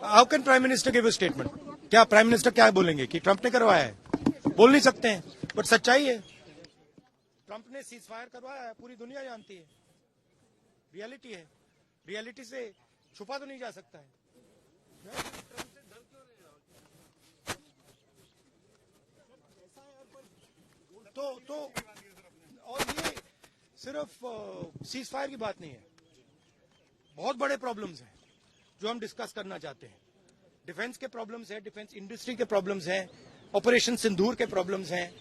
How can prime minister give a statement? क्या prime minister क्या बोलेंगे कि ट्रंप ने करवाया है? बोल नहीं सकते हैं, बट सच्चाई है, ट्रंप ने सीज फायर करवाया है, पूरी दुनिया जानती है, रियलिटी है, रियलिटी से छुपा तो नहीं जा सकता है। तो और ये सिर्फ सीज फायर की बात नहीं है, बहुत बड़े प्रॉब्लम्स हैं जो हम डिस्कस करना चाहते हैं। डिफेंस के प्रॉब्लम्स हैं, डिफेंस इंडस्ट्री के प्रॉब्लम्स हैं, ऑपरेशन सिंदूर के प्रॉब्लम्स हैं।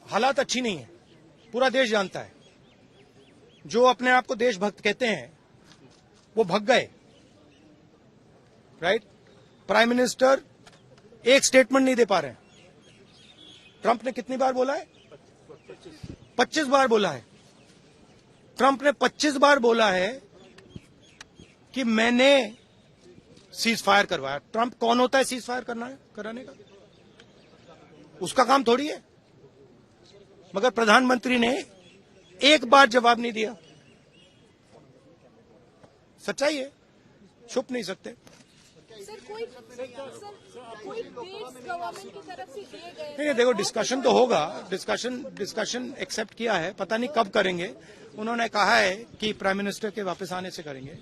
हालात अच्छी नहीं है, पूरा देश जानता है। जो अपने आप को देशभक्त कहते हैं वो भग गए, राइट? प्राइम मिनिस्टर एक स्टेटमेंट नहीं दे पा रहे हैं। ट्रंप ने कितनी बार बोला है? 25 बार बोला है। ट्रंप ने 25 बार बोला है कि मैंने सीज फायर करवाया। ट्रंप कौन होता है सीज फायर कराने का? उसका काम थोड़ी है। मगर प्रधानमंत्री ने एक बार जवाब नहीं दिया। सच्चाई है, छुप नहीं सकते। सर, कोई डेट्स गवर्नमेंट की तरफ से दिए गए? नहीं, देखो डिस्कशन तो होगा, डिस्कशन एक्सेप्ट किया है, पता नहीं कब करेंगे। उन्होंने कहा है कि प्राइम मिनिस्टर के वापस आने से करेंगे,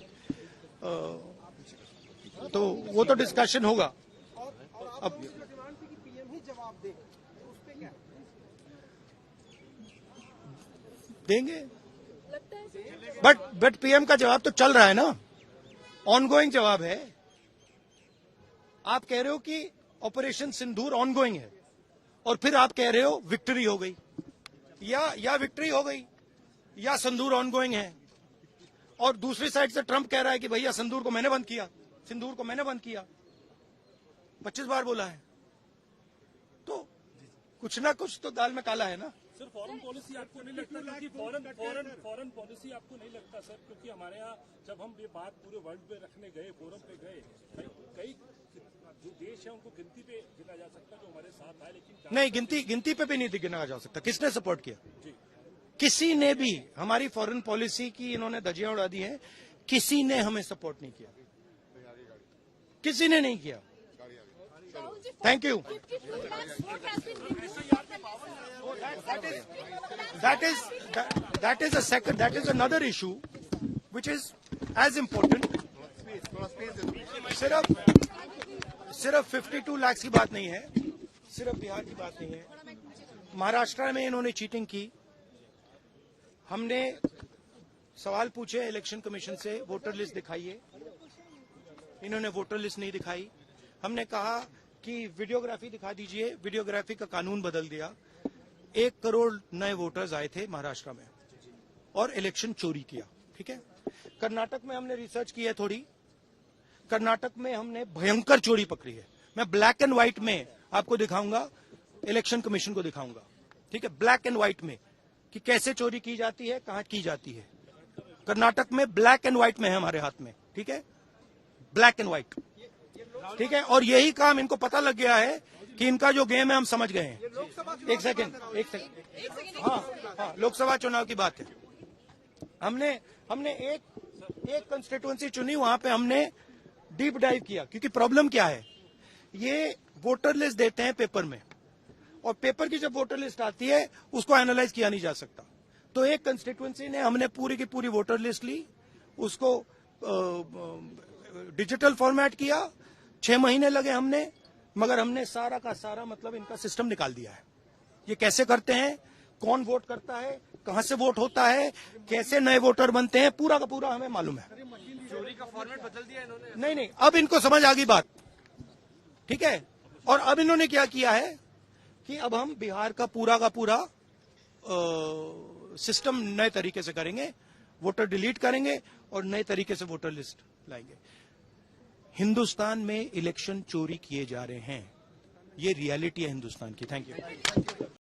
तो वो तो डिस्कशन होगा। अब देंगे, बट पीएम का जवाब तो चल रहा है ना, ऑनगोइंग जवाब है। आप कह रहे हो कि ऑपरेशन सिंदूर ऑनगोइंग है और फिर आप कह रहे हो विक्ट्री हो गई, या विक्ट्री हो गई या सिंदूर ऑनगोइंग है। और दूसरी साइड से ट्रंप कह रहा है कि भैया सिंदूर को मैंने बंद किया। 25 बार बोला है, तो कुछ ना कुछ तो दाल में काला है ना। सर, फॉरेन पॉलिसी आपको नहीं लगता, क्योंकि फॉरेन पॉलिसी आपको नहीं लगता सर, क्योंकि हमारे यहाँ जब हम ये बात पूरे वर्ल्ड में रखने गए, फोरम पे गए, कई जो देश है उनको गिनती पे गिना जा सकता जो हमारे साथ आए, लेकिन नहीं, गिनती पे भी नहीं गिना जा सकता। किसने सपोर्ट किया? किसी ने भी। हमारी फॉरेन पॉलिसी की इन्होंने धज्जियां उड़ा दी हैं, किसी ने हमें सपोर्ट नहीं किया, किसी ने नहीं किया। Thank you. That is another issue which is as important. सिर्फ 52 लाख की बात नहीं है, सिर्फ बिहार की बात नहीं है। महाराष्ट्र में इन्होंने चीटिंग की। हमने सवाल पूछे इलेक्शन कमीशन से, वोटर लिस्ट दिखाइए, इन्होंने वोटर लिस्ट नहीं दिखाई। हमने कहा कि वीडियोग्राफी दिखा दीजिए, वीडियोग्राफी का कानून बदल दिया। 1 करोड़ नए वोटर्स आए थे महाराष्ट्र में और इलेक्शन चोरी किया। ठीक है, कर्नाटक में हमने रिसर्च की है थोड़ी, कर्नाटक में हमने भयंकर चोरी पकड़ी है। मैं ब्लैक एंड व्हाइट में आपको दिखाऊंगा, इलेक्शन कमीशन को दिखाऊंगा, ठीक है, ब्लैक एंड व्हाइट में कि कैसे चोरी की जाती है, कहां की जाती है। कर्नाटक में ब्लैक एंड व्हाइट में है हमारे हाथ में, ठीक है, ब्लैक एंड व्हाइट, ठीक है। और यही काम इनको पता लग गया है कि इनका जो गेम है हम समझ गए हैं। एक सेकंड, हाँ, लोकसभा चुनाव की बात है। हमने एक कंस्टिट्यूएंसी चुनी, वहां पे हमने डीप डाइव किया, क्योंकि प्रॉब्लम क्या है, ये वोटर लिस्ट देते हैं पेपर में, और पेपर की जब वोटर लिस्ट आती है उसको एनालाइज किया नहीं जा सकता। तो एक कंस्टिट्यूएंसी ने हमने पूरी की पूरी वोटर लिस्ट ली, उसको डिजिटल फॉर्मेट किया, 6 महीने लगे हमने, मगर हमने सारा का सारा मतलब इनका सिस्टम निकाल दिया है। ये कैसे करते हैं, कौन वोट करता है, कहां से वोट होता है, कैसे नए वोटर बनते हैं, पूरा का पूरा हमें मालूम है। चोरी का फॉर्मेट बदल दिया इन्होंने। नहीं, अब इनको समझ आ गई बात, ठीक है। और अब इन्होंने क्या किया है कि अब हम बिहार का पूरा सिस्टम नए तरीके से करेंगे, वोटर डिलीट करेंगे और नए तरीके से वोटर लिस्ट लाएंगे। हिंदुस्तान में इलेक्शन चोरी किए जा रहे हैं, ये रियलिटी है हिंदुस्तान की। Thank you.